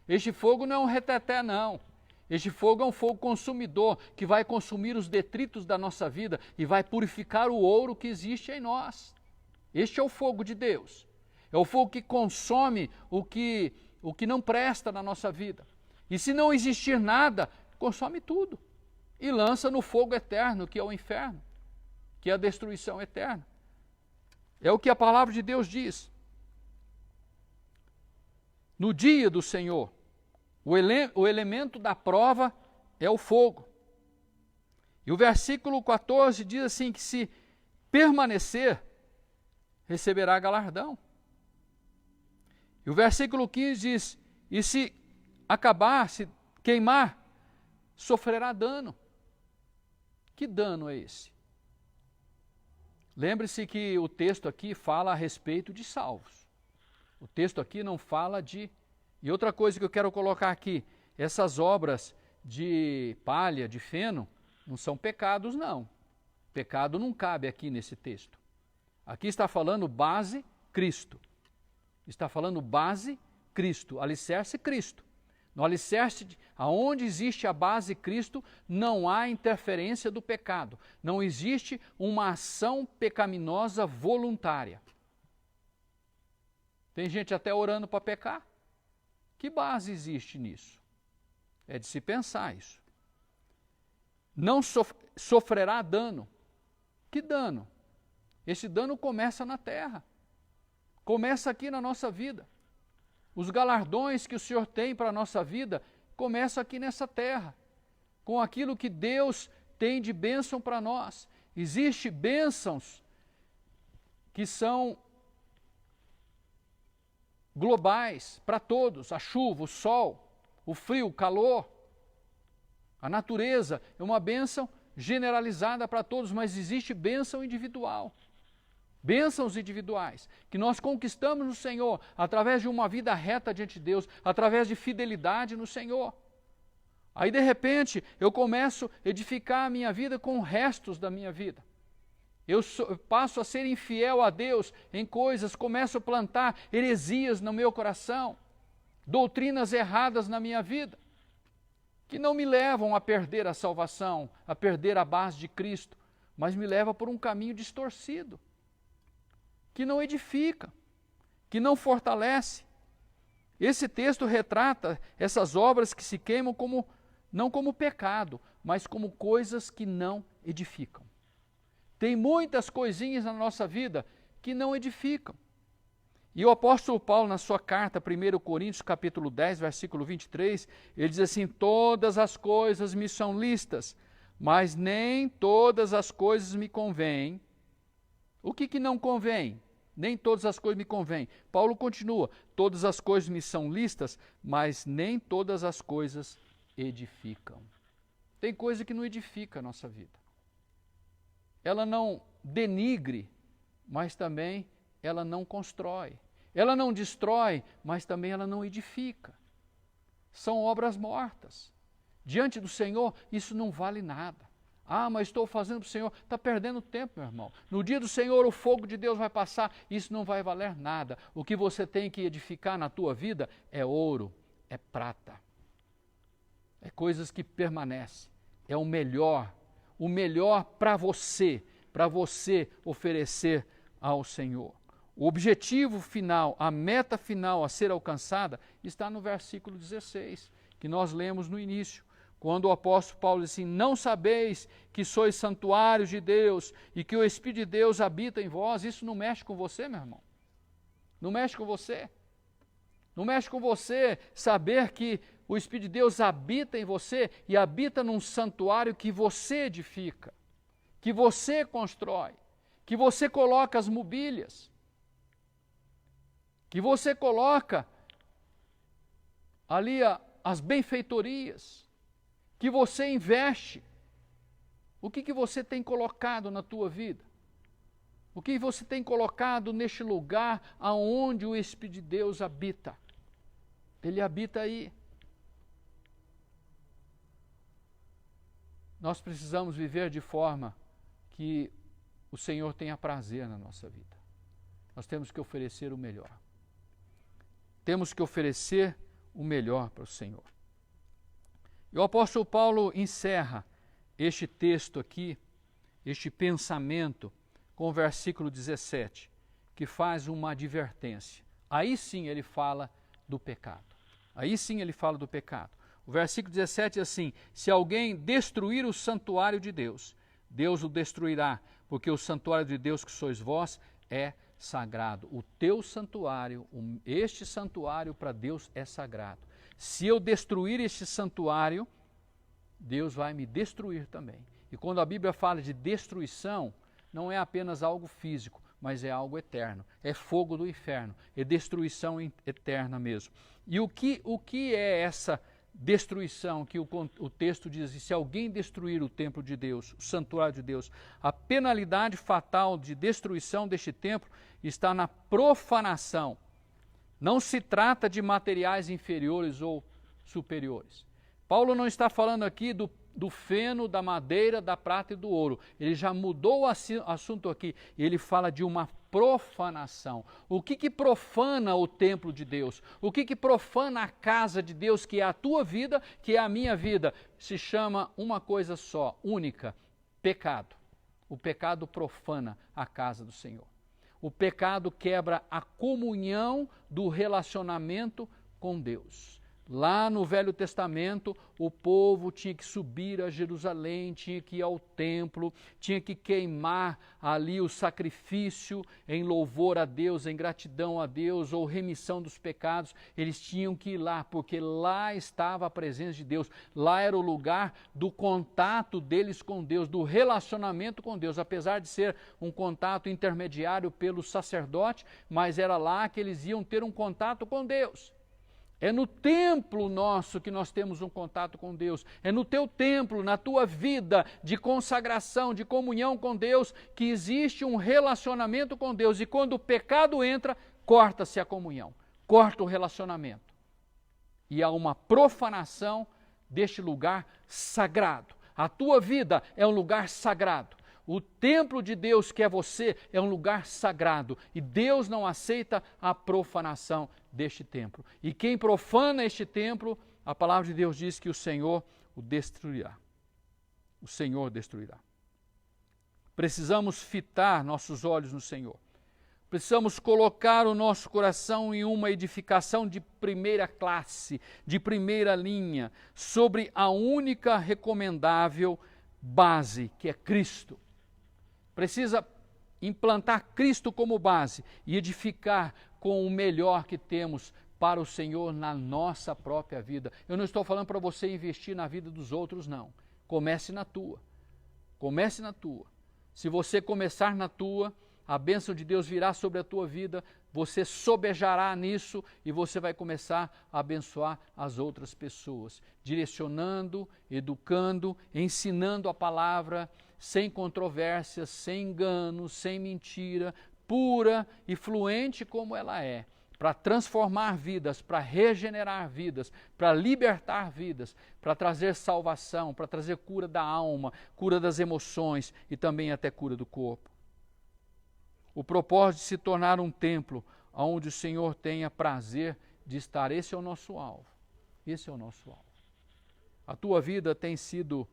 Este fogo não é um reteté, não. Este fogo é um fogo consumidor, que vai consumir os detritos da nossa vida e vai purificar o ouro que existe em nós. Este é o fogo de Deus. É o fogo que consome o que não presta na nossa vida. E se não existir nada, consome tudo. E lança no fogo eterno, que é o inferno, que é a destruição eterna. É o que a palavra de Deus diz. No dia do Senhor, o elemento da prova é o fogo. E o versículo 14 diz assim, que se permanecer, receberá galardão. E o versículo 15 diz, e se acabar, se queimar, sofrerá dano. Que dano é esse? Lembre-se que o texto aqui fala a respeito de salvos. O texto aqui não fala de... E outra coisa que eu quero colocar aqui, essas obras de palha, de feno, não são pecados, não. Pecado não cabe aqui nesse texto. Aqui está falando base Cristo. Está falando base Cristo, alicerce Cristo. No alicerce, aonde existe a base Cristo, não há interferência do pecado. Não existe uma ação pecaminosa voluntária. Tem gente até orando para pecar. Que base existe nisso? É de se pensar isso. Não sofrerá dano. Que dano? Esse dano começa na terra. Começa aqui na nossa vida. Os galardões que o Senhor tem para a nossa vida começam aqui nessa terra, com aquilo que Deus tem de bênção para nós. Existem bênçãos que são globais para todos: a chuva, o sol, o frio, o calor. A natureza é uma bênção generalizada para todos, mas existe bênção individual. Bênçãos individuais, que nós conquistamos no Senhor, através de uma vida reta diante de Deus, através de fidelidade no Senhor. Aí de repente, eu começo a edificar a minha vida com restos da minha vida. Eu passo a ser infiel a Deus em coisas, começo a plantar heresias no meu coração, doutrinas erradas na minha vida, que não me levam a perder a salvação, a perder a base de Cristo, mas me levam por um caminho distorcido, que não edifica, que não fortalece. Esse texto retrata essas obras que se queimam não como pecado, mas como coisas que não edificam. Tem muitas coisinhas na nossa vida que não edificam. E o apóstolo Paulo, na sua carta, 1 Coríntios, capítulo 10, versículo 23, ele diz assim: todas as coisas me são lícitas, mas nem todas as coisas me convêm. O que não convém? Nem todas as coisas me convêm. Paulo continua: todas as coisas me são lícitas, mas nem todas as coisas edificam. Tem coisa que não edifica a nossa vida. Ela não denigre, mas também ela não constrói. Ela não destrói, mas também ela não edifica. São obras mortas. Diante do Senhor, isso não vale nada. Ah, mas estou fazendo para o Senhor. Está perdendo tempo, meu irmão. No dia do Senhor, o fogo de Deus vai passar. Isso não vai valer nada. O que você tem que edificar na tua vida é ouro, é prata. É coisas que permanecem. É o melhor para você, para você oferecer ao Senhor. O objetivo final, a meta final a ser alcançada, está no versículo 16, que nós lemos no início, quando o apóstolo Paulo diz assim: não sabeis que sois santuários de Deus e que o Espírito de Deus habita em vós. Isso não mexe com você, meu irmão? Não mexe com você? Não mexe com você saber que o Espírito de Deus habita em você e habita num santuário que você edifica, que você constrói, que você coloca as mobílias, que você coloca ali as benfeitorias, que você investe. O que você tem colocado na tua vida? O que você tem colocado neste lugar aonde o Espírito de Deus habita? Ele habita aí. Nós precisamos viver de forma que o Senhor tenha prazer na nossa vida. Nós temos que oferecer o melhor. Temos que oferecer o melhor para o Senhor. E o apóstolo Paulo encerra este texto aqui, este pensamento, com o versículo 17, que faz uma advertência. Aí sim ele fala do pecado. Aí sim ele fala do pecado. O versículo 17 é assim: se alguém destruir o santuário de Deus, Deus o destruirá, porque o santuário de Deus que sois vós é sagrado. O teu santuário, este santuário para Deus é sagrado. Se eu destruir este santuário, Deus vai me destruir também. E quando a Bíblia fala de destruição, não é apenas algo físico, mas é algo eterno. É fogo do inferno, é destruição eterna mesmo. E o que é essa destruição que o texto diz? Se alguém destruir o templo de Deus, o santuário de Deus, a penalidade fatal de destruição deste templo está na profanação. Não se trata de materiais inferiores ou superiores. Paulo não está falando aqui do feno, da madeira, da prata e do ouro. Ele já mudou o assunto aqui. Ele fala de uma profanação. O que profana o templo de Deus? O que profana a casa de Deus, que é a tua vida, que é a minha vida? Se chama uma coisa só, única: pecado. O pecado profana a casa do Senhor. O pecado quebra a comunhão do relacionamento com Deus. Lá no Velho Testamento, o povo tinha que subir a Jerusalém, tinha que ir ao templo, tinha que queimar ali o sacrifício em louvor a Deus, em gratidão a Deus, ou remissão dos pecados. Eles tinham que ir lá, porque lá estava a presença de Deus. Lá era o lugar do contato deles com Deus, do relacionamento com Deus. Apesar de ser um contato intermediário pelo sacerdote, mas era lá que eles iam ter um contato com Deus. É no templo nosso que nós temos um contato com Deus. É no teu templo, na tua vida de consagração, de comunhão com Deus, que existe um relacionamento com Deus. E quando o pecado entra, corta-se a comunhão, corta o relacionamento. E há uma profanação deste lugar sagrado. A tua vida é um lugar sagrado. O templo de Deus, que é você, é um lugar sagrado. E Deus não aceita a profanação deste templo. E quem profana este templo, a palavra de Deus diz que o Senhor o destruirá. O Senhor destruirá. Precisamos fitar nossos olhos no Senhor. Precisamos colocar o nosso coração em uma edificação de primeira classe, de primeira linha, sobre a única recomendável base, que é Cristo. Precisa implantar Cristo como base e edificar com o melhor que temos para o Senhor na nossa própria vida. Eu não estou falando para você investir na vida dos outros, não. Comece na tua. Comece na tua. Se você começar na tua, a bênção de Deus virá sobre a tua vida, você sobejará nisso e você vai começar a abençoar as outras pessoas, direcionando, educando, ensinando a palavra, sem controvérsias, sem engano, sem mentira, pura e fluente como ela é, para transformar vidas, para regenerar vidas, para libertar vidas, para trazer salvação, para trazer cura da alma, cura das emoções e também até cura do corpo. O propósito de se tornar um templo onde o Senhor tenha prazer de estar, esse é o nosso alvo. Esse é o nosso alvo. A tua vida tem sido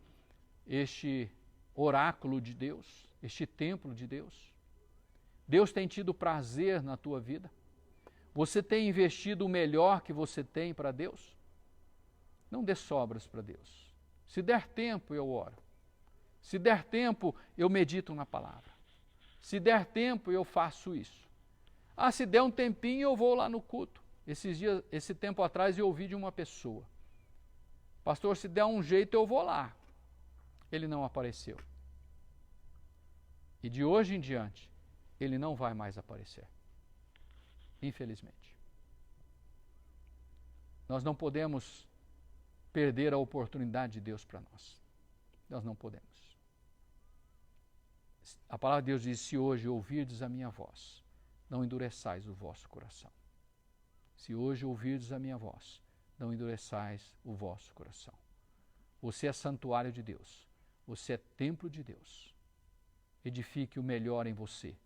este oráculo de Deus? este templo de Deus? Deus tem tido prazer na tua vida? Você tem investido o melhor que você tem para Deus? Não dê sobras para Deus. Se der tempo, eu oro. Se der tempo, eu medito na palavra. Se der tempo, eu faço isso. Ah, se der um tempinho, eu vou lá no culto. Esse tempo atrás, eu ouvi de uma pessoa. Pastor, se der um jeito, eu vou lá. Ele não apareceu. E de hoje em diante, ele não vai mais aparecer. Infelizmente. Nós não podemos perder a oportunidade de Deus para nós. Nós não podemos. A palavra de Deus diz, se hoje ouvirdes a minha voz, não endureçais o vosso coração. Se hoje ouvirdes a minha voz, não endureçais o vosso coração. Você é santuário de Deus. Você é templo de Deus. Edifique o melhor em você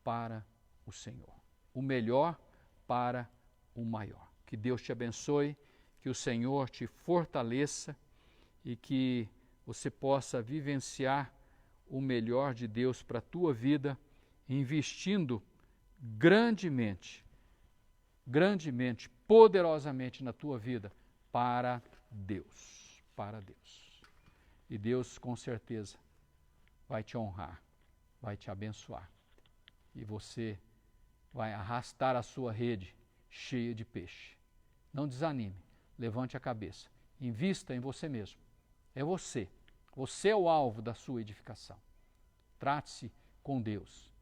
para o Senhor. O melhor para o maior. Que Deus te abençoe, que o Senhor te fortaleça e que você possa vivenciar o melhor de Deus para a tua vida, investindo grandemente, poderosamente na tua vida para Deus, para Deus. E Deus com certeza vai te honrar, vai te abençoar. E você vai arrastar a sua rede cheia de peixe. Não desanime, levante a cabeça, invista em você mesmo. É você. Você é o alvo da sua edificação. Trate-se com Deus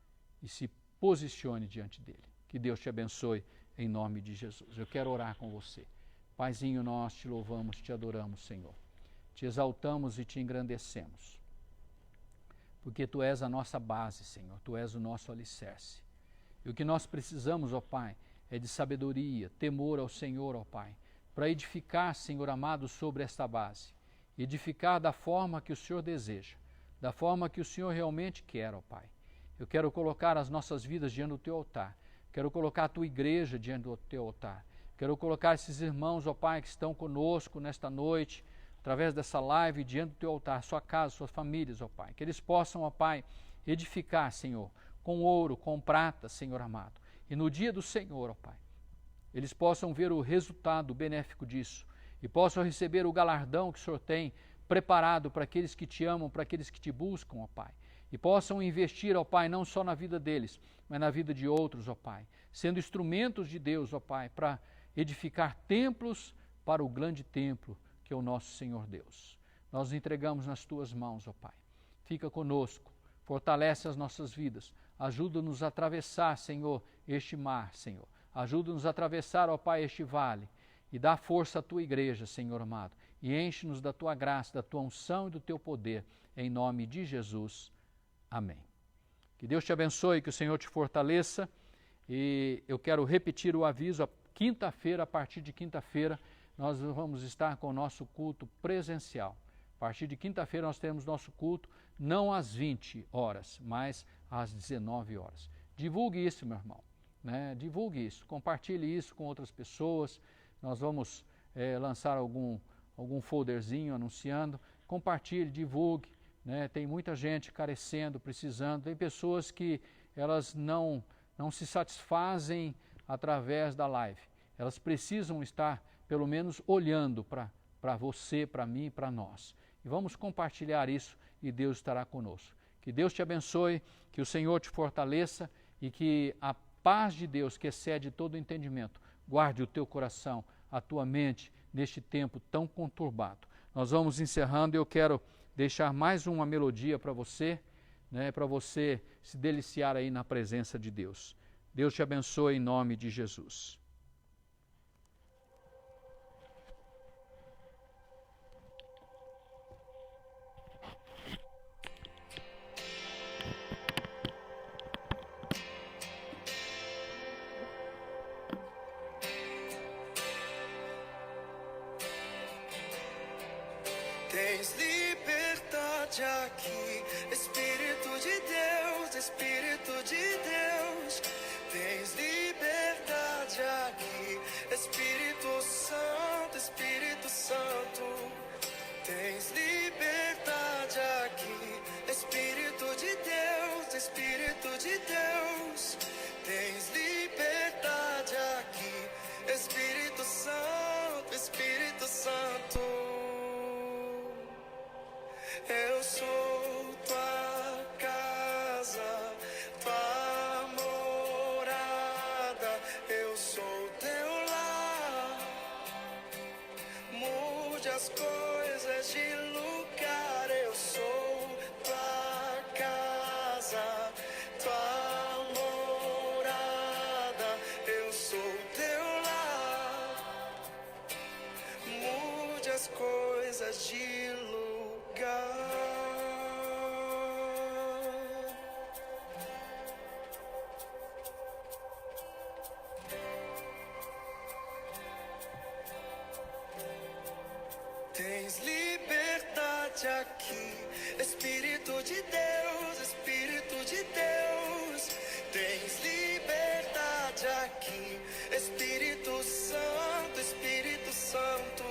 e se posicione diante dele. Que Deus te abençoe em nome de Jesus. Eu quero orar com você. Paizinho, nós te louvamos, te adoramos, Senhor. Te exaltamos e te engrandecemos. Porque tu és a nossa base, Senhor. Tu és o nosso alicerce. E o que nós precisamos, ó Pai, é de sabedoria, temor ao Senhor, ó Pai, para edificar, Senhor amado, sobre esta base. Edificar da forma que o Senhor deseja, da forma que o Senhor realmente quer, ó Pai. Eu quero colocar as nossas vidas diante do teu altar. Quero colocar a tua igreja diante do teu altar. Quero colocar esses irmãos, ó Pai, que estão conosco nesta noite, através dessa live, diante do teu altar, sua casa, suas famílias, ó Pai. Que eles possam, ó Pai, edificar, Senhor, com ouro, com prata, Senhor amado. E no dia do Senhor, ó Pai, eles possam ver o resultado benéfico disso e possam receber o galardão que o Senhor tem preparado para aqueles que te amam, para aqueles que te buscam, ó Pai. E possam investir, ó Pai, não só na vida deles, mas na vida de outros, ó Pai, sendo instrumentos de Deus, ó Pai, para edificar templos para o grande templo que é o nosso Senhor Deus. Nós entregamos nas tuas mãos, ó Pai. Fica conosco, fortalece as nossas vidas, ajuda-nos a atravessar, Senhor, este mar, Senhor. Ajuda-nos a atravessar, ó Pai, este vale e dá força à tua igreja, Senhor amado, e enche-nos da tua graça, da tua unção e do teu poder, em nome de Jesus. Amém. Que Deus te abençoe, que o Senhor te fortaleça, e eu quero repetir o aviso, quinta-feira, a partir de quinta-feira, nós vamos estar com o nosso culto presencial. A partir de quinta-feira nós teremos nosso culto, não às 20 horas, mas às 19 horas. Divulgue isso, meu irmão, né? Divulgue isso, compartilhe isso com outras pessoas. Nós vamos lançar algum folderzinho anunciando. Compartilhe, divulgue, né? Tem muita gente carecendo, precisando. Tem pessoas que elas não se satisfazem através da live. Elas precisam estar, pelo menos, olhando para você, para mim, para nós. E vamos compartilhar isso e Deus estará conosco. Que Deus te abençoe, que o Senhor te fortaleça e que a paz de Deus, que excede todo entendimento, guarde o teu coração, a tua mente, neste tempo tão conturbado. Nós vamos encerrando e eu quero deixar mais uma melodia para você, né, para você se deliciar aí na presença de Deus. Deus te abençoe em nome de Jesus. Tens liberdade aqui, Espírito de Deus, Espírito de Deus. Tens liberdade aqui, Espírito Santo, Espírito Santo. Tens liberdade aqui, Espírito de Deus. de Deus, Espírito de Deus, tens liberdade aqui. Espírito Santo, Espírito Santo,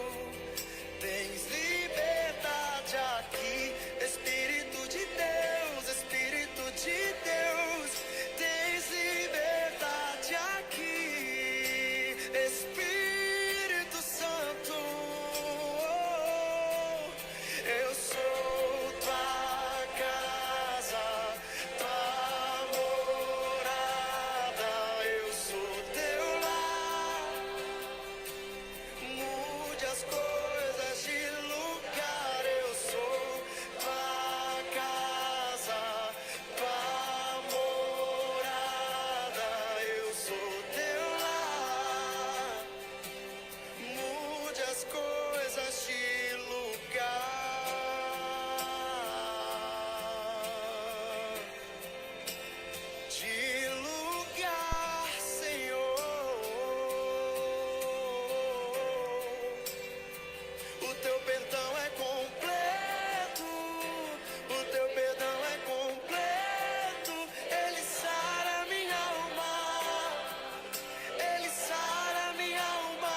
tens liberdade aqui. Espírito de Deus, Espírito de Deus, tens liberdade aqui. Espírito Santo, eu sou tua casa, tua morada, eu sou teu lar. Mude as coisas de lugar, eu sou tua casa, tua morada, eu sou teu lar. Mude as coisas de lugar. De lugar, Senhor. O teu perdão é completo, o teu perdão é completo. Ele sara minha alma, ele sara minha alma.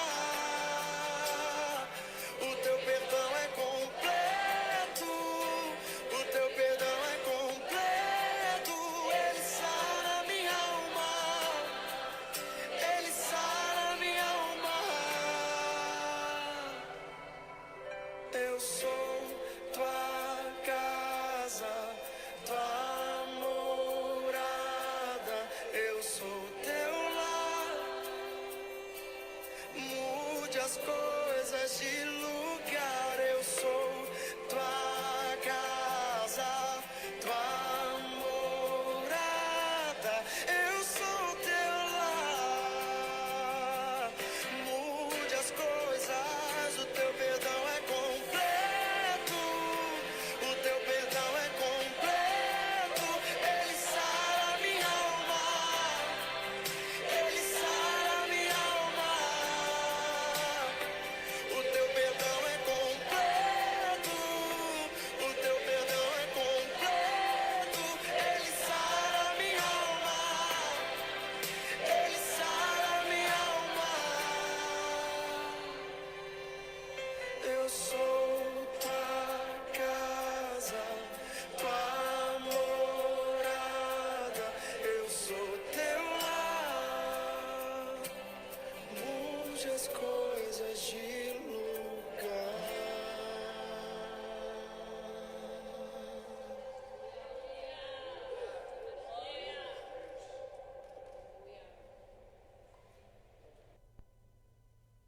O teu perdão é completo, o teu perdão é completo. Ele sara minha alma, ele sara minha alma. Eu sou tua casa, tua morada, eu sou teu lar. Mude as coisas de